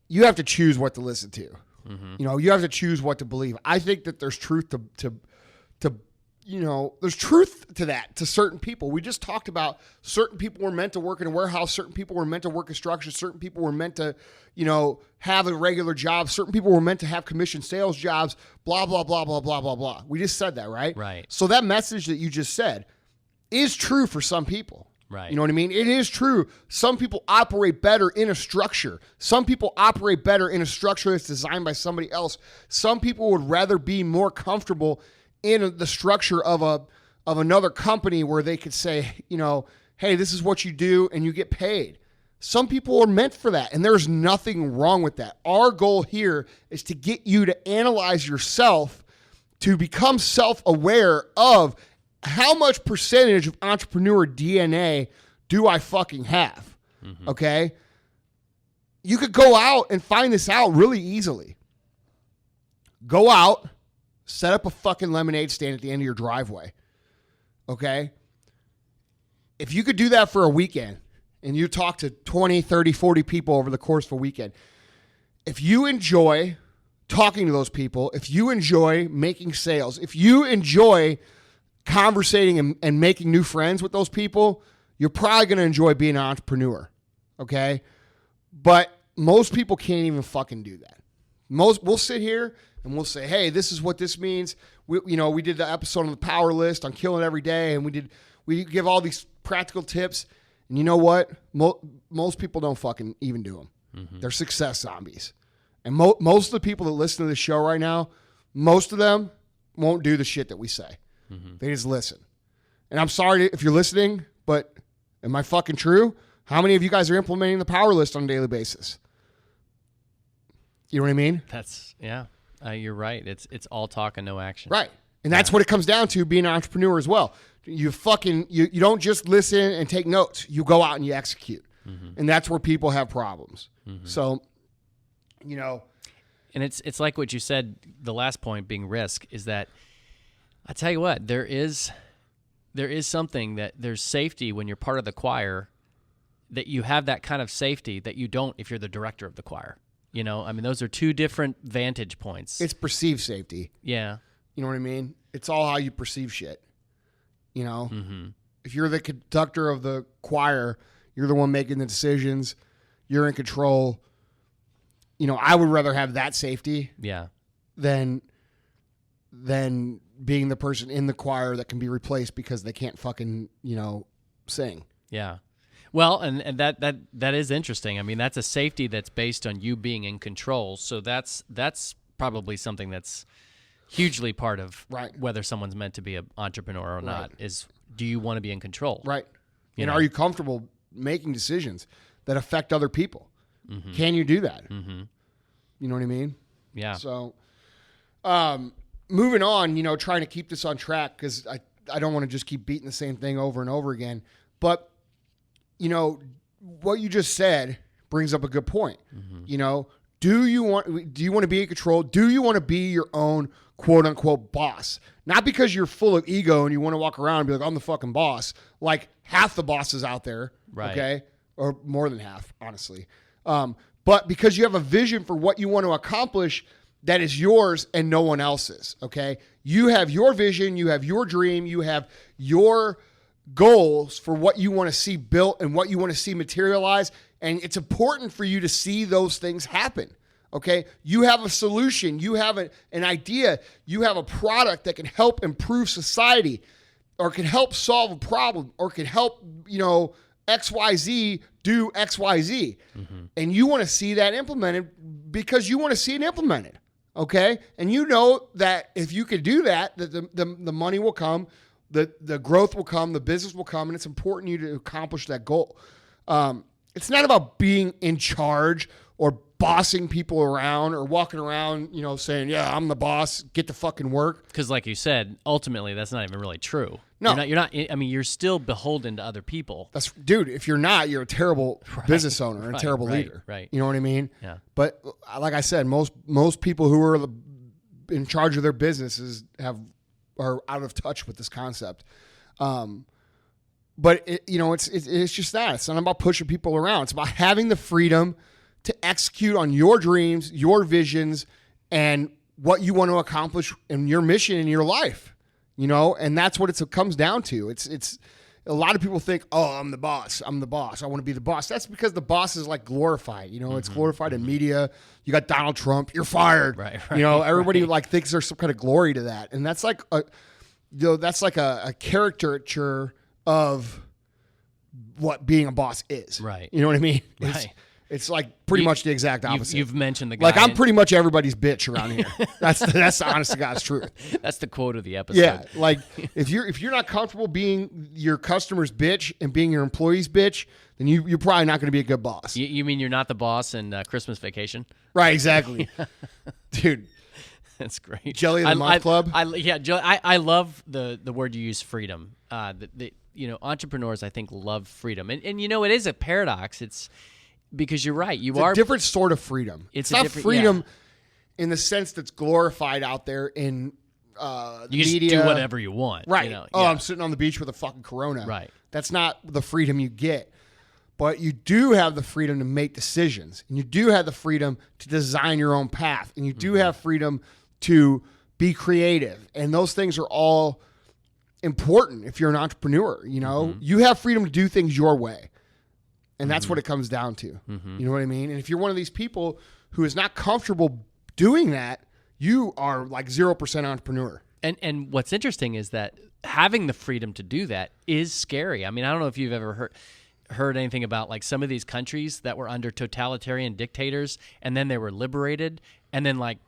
you have to choose what to listen to. You know, you have to choose what to believe. I think that there's truth to you know, there's truth to that to certain people. We just talked about certain people were meant to work in a warehouse. Certain people were meant to work construction. Certain people were meant to, you know, have a regular job. Certain people were meant to have commission sales jobs, blah, blah, blah, blah, blah, blah, blah. We just said that, right? Right. So that message that you just said is true for some people. Right. You know what I mean? It is true. Some people operate better in a structure. Some people operate better in a structure that's designed by somebody else. Some people would rather be more comfortable in the structure of another company where they could say, you know, hey, this is what you do and you get paid. Some people are meant for that, and there's nothing wrong with that. Our goal here is to get you to analyze yourself, to become self-aware of how much percentage of entrepreneur DNA do I fucking have? Okay? You could go out and find this out really easily. Go out, set up a fucking lemonade stand at the end of your driveway. Okay? If you could do that for a weekend and you talk to 20, 30, 40 people over the course of a weekend, if you enjoy talking to those people, if you enjoy making sales, if you enjoy conversating and making new friends with those people, you're probably going to enjoy being an entrepreneur, okay? But most people can't even fucking do that. We'll sit here and we'll say, hey, this is what this means. We did the episode on the power list on killing every day, and we give all these practical tips, and you know what? Most people don't fucking even do them. They're success zombies. And most of the people that listen to this show right now, most of them won't do the shit that we say. They just listen. And I'm sorry if you're listening, but am I fucking true? How many of you guys are implementing the power list on a daily basis? You know what I mean? You're right. It's all talk and no action. Right. And that's what it comes down to, being an entrepreneur as well. You don't just listen and take notes. You go out and you execute. And that's where people have problems. So, you know. And it's like what you said, the last point being risk, is that I tell you what, there is something that there's safety when you're part of the choir, that you have that kind of safety that you don't if you're the director of the choir. You know, I mean, those are two different vantage points. It's perceived safety. Yeah. You know what I mean? It's all how you perceive shit. You know? If you're the conductor of the choir, you're the one making the decisions, you're in control. You know, I would rather have that safety than being the person in the choir that can be replaced because they can't fucking, you know, sing. Yeah. Well, and that is interesting. I mean, that's a safety that's based on you being in control. So that's probably something that's hugely part of whether someone's meant to be an entrepreneur or not, is do you want to be in control? Right. And are you comfortable making decisions that affect other people? Mm-hmm. Can you do that? Mm-hmm. You know what I mean? Yeah. So moving on, trying to keep this on track, because I don't want to just keep beating the same thing over and over again. But, what you just said brings up a good point. Mm-hmm. Do you want to be in control? Do you want to be your own quote unquote boss? Not because you're full of ego and you want to walk around and be like, I'm the fucking boss. Like half the bosses out there. Right. Okay. Or more than half, honestly. But because you have a vision for what you want to accomplish that is yours and no one else's. Okay. You have your vision. You have your dream. You have your goals for what you want to see built and what you want to see materialize. And it's important for you to see those things happen. Okay. You have a solution. You have an idea. You have a product that can help improve society or can help solve a problem or can help, XYZ do XYZ. Mm-hmm. And you want to see that implemented because you want to see it implemented. Okay. And you know that if you could do that, the money will come, the growth will come, the business will come, and it's important you to accomplish that goal. It's not about being in charge or bossing people around or walking around, saying, yeah, I'm the boss, get to fucking work. Because like you said, ultimately, that's not even really true. No. You're not, I mean, you're still beholden to other people. Dude, if you're not, you're a terrible business owner and a terrible leader. Right. You know what I mean? Yeah. But like I said, most people who are in charge of their businesses are out of touch with this concept. But it's just that. It's not about pushing people around. It's about having the freedom to execute on your dreams, your visions, and what you want to accomplish in your mission in your life. And that's what it comes down to. It's a lot of people think, oh, I'm the boss. I want to be the boss. That's because the boss is like glorified. It's glorified in media. You got Donald Trump. You're fired. Right. Everybody thinks there's some kind of glory to that, and that's like a caricature of what being a boss is. Right. You know what I mean? Right. It's like pretty much the exact opposite. You've mentioned the guy. Like I'm pretty much everybody's bitch around here. That's the honest to God's truth. That's the quote of the episode. Yeah. Like if you're not comfortable being your customer's bitch and being your employee's bitch, then you're probably not going to be a good boss. You mean you're not the boss in Christmas Vacation? Right. Exactly. Dude. That's great. Jelly of the Month Club. I love the word you use, freedom. Entrepreneurs, I think, love freedom. And it is a paradox. It's because you're right. It's a different sort of freedom. It's not freedom in the sense that's glorified out there in you media. Just do whatever you want. Right. I'm sitting on the beach with a fucking Corona. Right. That's not the freedom you get. But you do have the freedom to make decisions. And you do have the freedom to design your own path. And you do have freedom to be creative. And those things are all important if you're an entrepreneur. You have freedom to do things your way. And that's what it comes down to. Mm-hmm. You know what I mean? And if you're one of these people who is not comfortable doing that, you are like 0% entrepreneur. And what's interesting is that having the freedom to do that is scary. I mean, I don't know if you've ever heard anything about like some of these countries that were under totalitarian dictators and then they were liberated and then like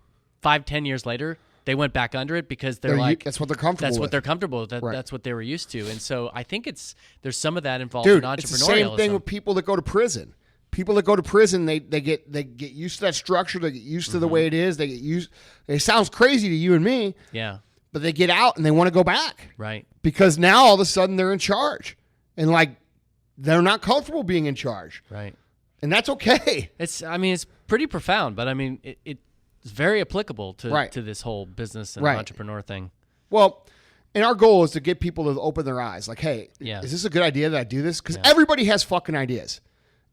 5-10 years later they went back under it because that's what they're comfortable with. That's what they're comfortable with. That's what they were used to. And so I think there's some of that involved in entrepreneurialism. It's the same thing with people that go to prison. People that go to prison, they get used to that structure. They get used to the way it is. They get used. It sounds crazy to you and me. Yeah. But they get out and they want to go back. Right. Because now all of a sudden they're in charge. And like they're not comfortable being in charge. Right. And that's okay. It's pretty profound, but I mean it's very applicable to this whole business and entrepreneur thing. Well, and our goal is to get people to open their eyes. Like, hey, is this a good idea that I do this? Because everybody has fucking ideas.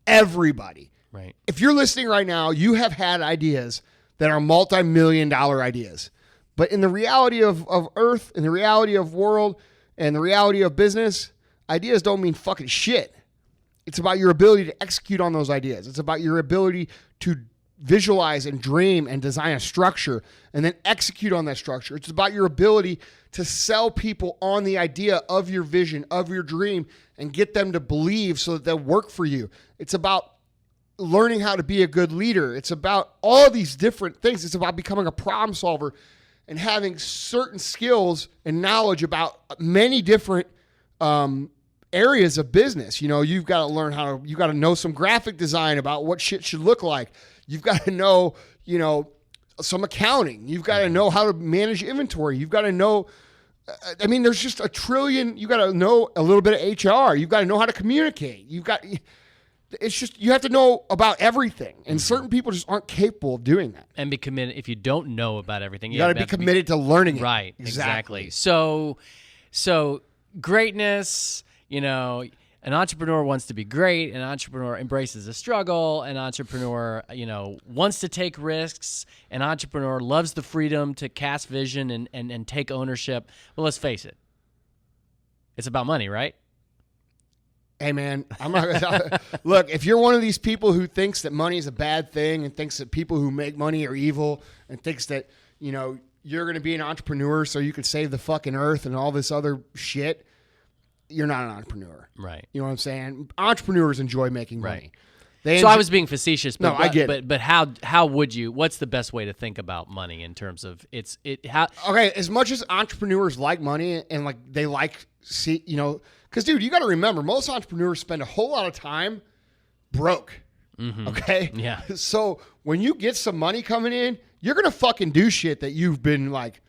Everybody. Right. If you're listening right now, you have had ideas that are multi-million-dollar ideas. But in the reality of Earth, in the reality of world, and the reality of business, ideas don't mean fucking shit. It's about your ability to execute on those ideas. It's about your ability to visualize and dream and design a structure and then execute on that structure. It's about your ability to sell people on the idea of your vision, of your dream, and get them to believe so that they'll work for you. It's about learning how to be a good leader. It's about all these different things. It's about becoming a problem solver and having certain skills and knowledge about many different areas of business. You know, you've got to learn you got to know some graphic design about what shit should look like. You've got to know, you know, some accounting. You've got to know how to manage inventory. You've got to know, I mean, there's just a trillion. You got to know a little bit of HR. You've got to know how to communicate. It's just, you have to know about everything. And certain people just aren't capable of doing that. And be committed. If you don't know about everything, you got to be committed to learning it. Right. Exactly. So greatness, you know, an entrepreneur wants to be great. An entrepreneur embraces the struggle. An entrepreneur, you know, wants to take risks. An entrepreneur loves the freedom to cast vision and take ownership. Well, let's face it. It's about money, right? Hey, man, I'm not gonna look, if you're one of these people who thinks that money is a bad thing and thinks that people who make money are evil and thinks that, you know, you're going to be an entrepreneur so you can save the fucking earth and all this other shit, you're not an entrepreneur. Right. You know what I'm saying? Entrepreneurs enjoy making money. Right. So I was being facetious, but I get it. But how would you? What's the best way to think about money in terms of how? Okay, as much as entrepreneurs like money and like they like you know, because dude, you got to remember, most entrepreneurs spend a whole lot of time broke. Mm-hmm. Okay. Yeah. So when you get some money coming in, you're gonna fucking do shit that you've been like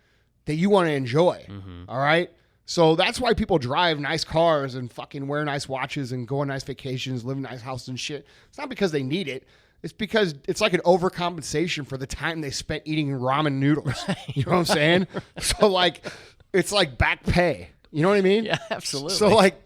that you want to enjoy. Mm-hmm. All right. So that's why people drive nice cars and fucking wear nice watches and go on nice vacations, live in nice houses and shit. It's not because they need it. It's because it's like an overcompensation for the time they spent eating ramen noodles. Right, you know what I'm saying? So like, it's like back pay. You know what I mean? Yeah, absolutely. So like,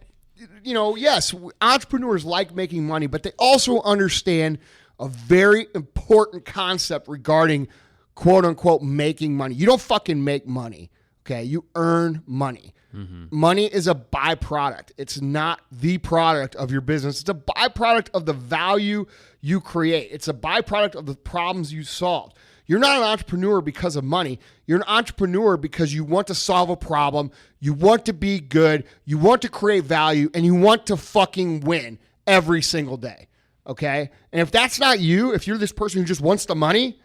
you know, yes, entrepreneurs like making money, but they also understand a very important concept regarding quote unquote making money. You don't fucking make money. Okay. You earn money. Mm-hmm. Money is a byproduct. It's not the product of your business. It's a byproduct of the value you create. It's a byproduct of the problems you solve. You're not an entrepreneur because of money. You're an entrepreneur because you want to solve a problem. You want to be good. You want to create value, and you want to fucking win every single day. Okay? And if that's not you, if you're this person who just wants the money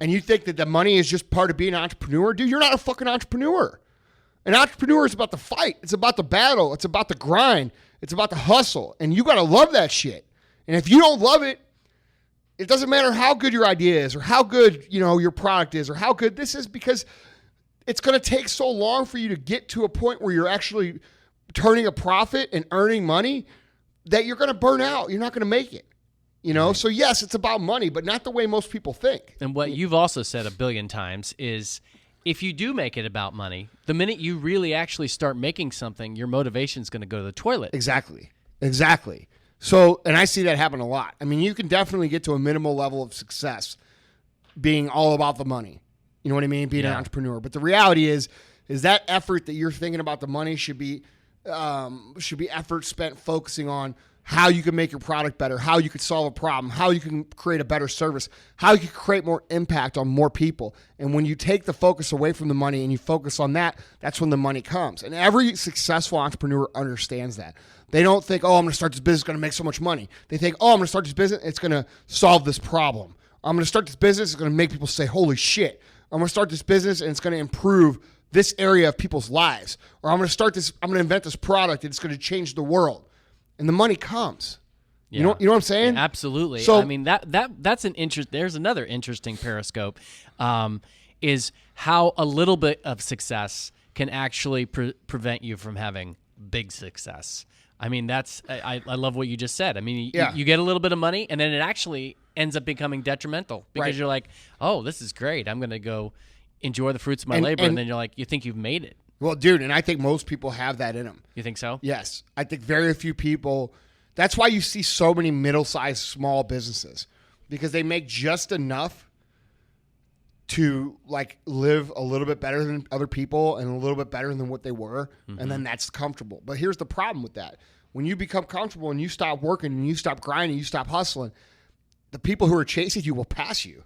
and you think that the money is just part of being an entrepreneur, dude, you're not a fucking entrepreneur. An entrepreneur is about the fight. It's about the battle. It's about the grind. It's about the hustle. And you got to love that shit. And if you don't love it, it doesn't matter how good your idea is or how good, you know, your product is or how good this is, because it's going to take so long for you to get to a point where you're actually turning a profit and earning money that you're going to burn out. You're not going to make it. You know, right. So yes, it's about money, but not the way most people think. And what you've also said a billion times is, if you do make it about money, the minute you really actually start making something, your motivation is going to go to the toilet. Exactly. So, and I see that happen a lot. I mean, you can definitely get to a minimal level of success being all about the money. You know what I mean? Being an entrepreneur. But the reality is that effort that you're thinking about the money should be effort spent focusing on how you can make your product better, how you could solve a problem, how you can create a better service, how you can create more impact on more people. And when you take the focus away from the money and you focus on that, that's when the money comes. And every successful entrepreneur understands that. They don't think, oh, I'm going to start this business, it's going to make so much money. They think, oh, I'm going to start this business, it's going to solve this problem. I'm going to start this business, it's going to make people say, holy shit. I'm going to start this business and it's going to improve this area of people's lives. Or I'm going to invent this product and it's going to change the world. And the money comes. Yeah. You know what I'm saying? Yeah, absolutely. So I mean that's an interest. There's another interesting periscope, is how a little bit of success can actually prevent you from having big success. I mean, I love what you just said. I mean, you get a little bit of money, and then it actually ends up becoming detrimental because you're like, oh, this is great. I'm going to go enjoy the fruits of my labor, and then you're like, you think you've made it. Well, dude, and I think most people have that in them. You think so? Yes. I think very few people. That's why you see so many middle-sized small businesses, because they make just enough to like live a little bit better than other people and a little bit better than what they were, and then that's comfortable. But here's the problem with that. When you become comfortable and you stop working and you stop grinding, you stop hustling, the people who are chasing you will pass you.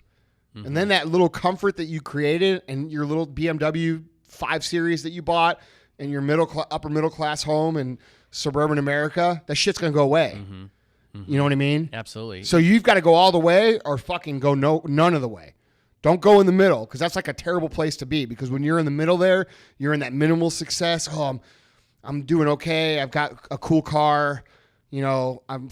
And then that little comfort that you created and your little BMW 5 Series that you bought and your upper middle class home in suburban America, that shit's going to go away. You know what I mean? Absolutely. So you've got to go all the way or fucking go none of the way. Don't go in the middle, because that's like a terrible place to be, because when you're in the middle there, you're in that minimal success. Oh, I'm doing okay. I've got a cool car. You know, I'm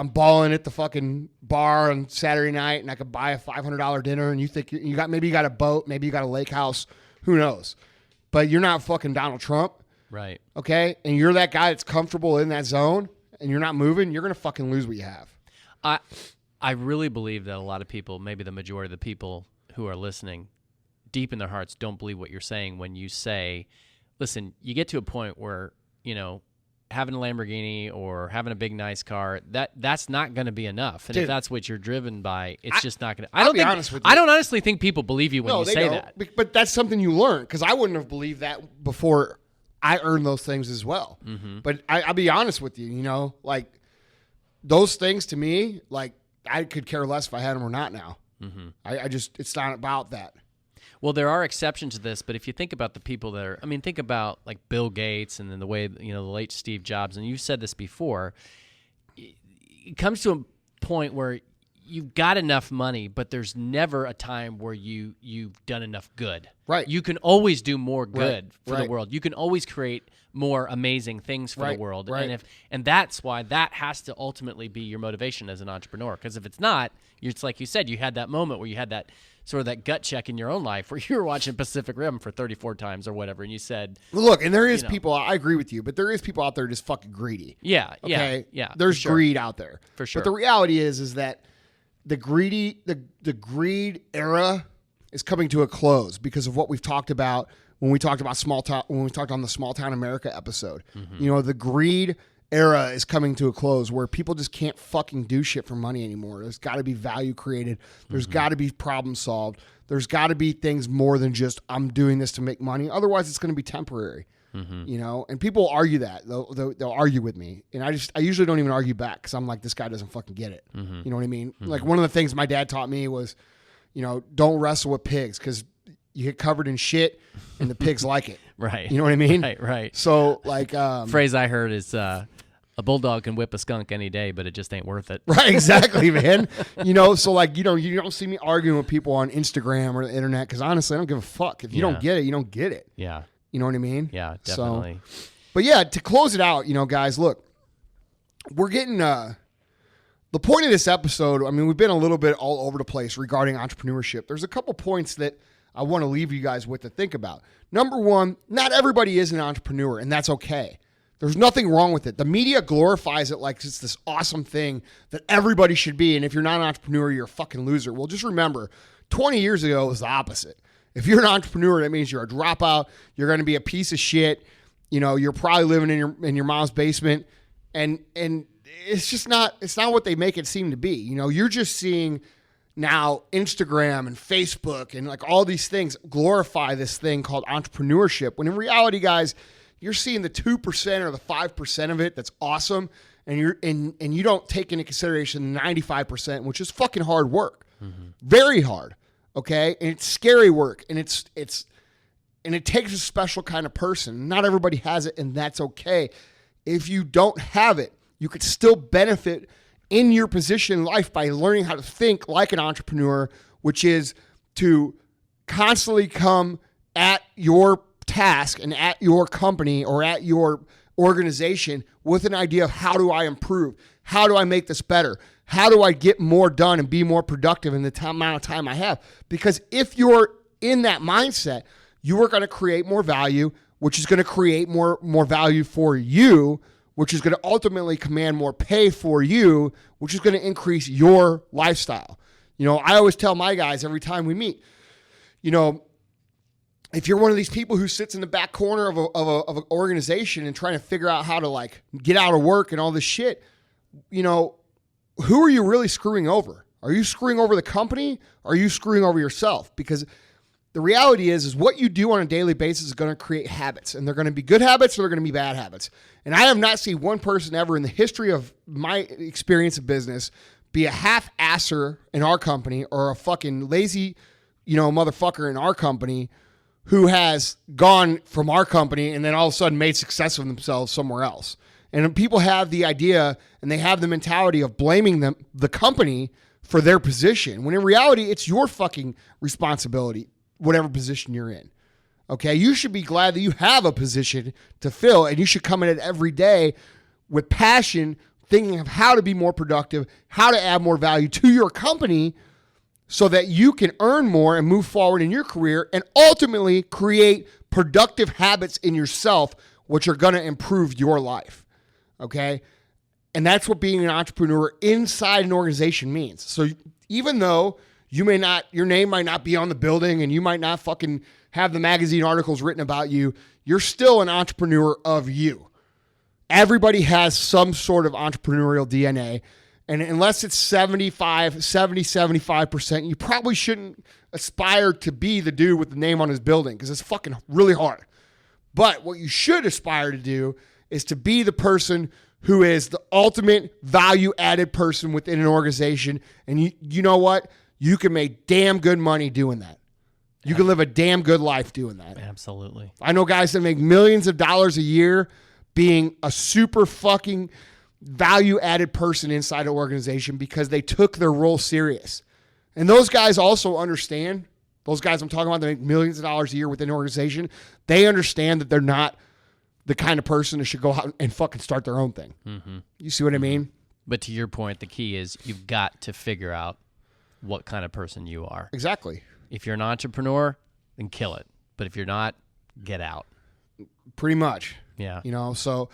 balling at the fucking bar on Saturday night, and I could buy a $500 dinner, and you think maybe you got a boat, maybe you got a lake house, who knows? But you're not fucking Donald Trump. Right. Okay? And you're that guy that's comfortable in that zone, and you're not moving, you're going to fucking lose what you have. I really believe that a lot of people, maybe the majority of the people who are listening, deep in their hearts don't believe what you're saying when you say, listen, you get to a point where, you know, having a Lamborghini or having a big nice car, that's not going to be enough. And Dude, if that's what you're driven by, it's just not going to. I'll be honest with you. I don't honestly think people believe you when you say that. But that's something you learn, because I wouldn't have believed that before I earned those things as well. But I'll be honest with you, you know, like those things to me, like I could care less if I had them or not now. I just, it's not about that. Well, there are exceptions to this, but if you think about the people that are, I mean, think about like Bill Gates and then the way, you know, the late Steve Jobs, and you've said this before, it comes to a point where you've got enough money, but there's never a time where you've done enough good. Right. You can always do more good for Right. the world. You can always create more amazing things for the world. Right. And that's why that has to ultimately be your motivation as an entrepreneur. Because if it's not, it's like you said, you had that moment where you had that sort of that gut check in your own life where you were watching Pacific Rim for 34 times or whatever, and you said, look, and there is people, I agree with you, but there is people out there just fucking greedy. Yeah, okay? Yeah. There's greed out there. For sure. But the reality is that the greed era is coming to a close because of what we've talked about when we talked about when we talked on the Small Town America episode. You know, the greed era is coming to a close where people just can't fucking do shit for money anymore. There's got to be value created. There's got to be problem solved. There's got to be things more than just I'm doing this to make money. Otherwise, it's going to be temporary. You know, and people argue that. They'll argue with me, and I usually don't even argue back because I'm like, this guy doesn't fucking get it. You know what I mean? Like one of the things my dad taught me was, you know, don't wrestle with pigs because you get covered in shit and the pigs like it. Right. You know what I mean? Right. So like, phrase I heard is a bulldog can whip a skunk any day, but it just ain't worth it. Right, exactly, man. You know, so like, you know, you don't see me arguing with people on Instagram or the internet because honestly, I don't give a fuck. If you don't get it, you don't get it. Yeah. You know what I mean? Yeah, definitely. So, but yeah, to close it out, you know, guys, look, we're getting the point of this episode. I mean, we've been a little bit all over the place regarding entrepreneurship. There's a couple points that I want to leave you guys with to think about. Number one, not everybody is an entrepreneur, and that's okay. There's nothing wrong with it. The media glorifies it like it's this awesome thing that everybody should be. And if you're not an entrepreneur, you're a fucking loser. Well, just remember, 20 years ago, it was the opposite. If you're an entrepreneur, that means you're a dropout. You're going to be a piece of shit. You know, you're probably living in your mom's basement. And it's just not, it's not what they make it seem to be. You know, you're just seeing now Instagram and Facebook and like all these things glorify this thing called entrepreneurship. When in reality, guys, you're seeing the 2% or the 5% of it that's awesome, and you don't take into consideration the 95%, which is fucking hard work, very hard. Okay, and it's scary work, and it takes a special kind of person. Not everybody has it, and that's okay. If you don't have it, you could still benefit in your position in life by learning how to think like an entrepreneur, which is to constantly come at your task and at your company or at your organization with an idea of how do I improve? How do I make this better? How do I get more done and be more productive in the amount of time I have? Because if you're in that mindset, you are going to create more value, which is going to create more value for you, which is going to ultimately command more pay for you, which is going to increase your lifestyle. You know, I always tell my guys every time we meet, you know, if you're one of these people who sits in the back corner of an organization and trying to figure out how to like get out of work and all this shit, you know, who are you really screwing over? Are you screwing over the company? Or are you screwing over yourself? Because the reality is what you do on a daily basis is going to create habits, and they're going to be good habits or they're going to be bad habits. And I have not seen one person ever in the history of my experience of business be a half-asser in our company or a fucking lazy, motherfucker in our company who has gone from our company and then all of a sudden made success of themselves somewhere else. And people have the idea and they have the mentality of blaming the company for their position, when in reality, it's your fucking responsibility, whatever position you're in. Okay? You should be glad that you have a position to fill, and you should come in it every day with passion, thinking of how to be more productive, how to add more value to your company so that you can earn more and move forward in your career and ultimately create productive habits in yourself, which are going to improve your life. Okay? And that's what being an entrepreneur inside an organization means. So even though your name might not be on the building and you might not fucking have the magazine articles written about you, you're still an entrepreneur of you. Everybody has some sort of entrepreneurial DNA. And unless it's 75%, you probably shouldn't aspire to be the dude with the name on his building because it's fucking really hard. But what you should aspire to do is to be the person who is the ultimate value-added person within an organization. And you know what? You can make damn good money doing that. You can live a damn good life doing that. Absolutely. I know guys that make millions of dollars a year being a super fucking value-added person inside an organization because they took their role serious. And those guys also understand, those guys I'm talking about that make millions of dollars a year within an organization, they understand that they're not the kind of person that should go out and fucking start their own thing. Mm-hmm. You see what I mean? But to your point, the key is you've got to figure out what kind of person you are. Exactly. If you're an entrepreneur, then kill it. But if you're not, get out. Pretty much. Yeah. So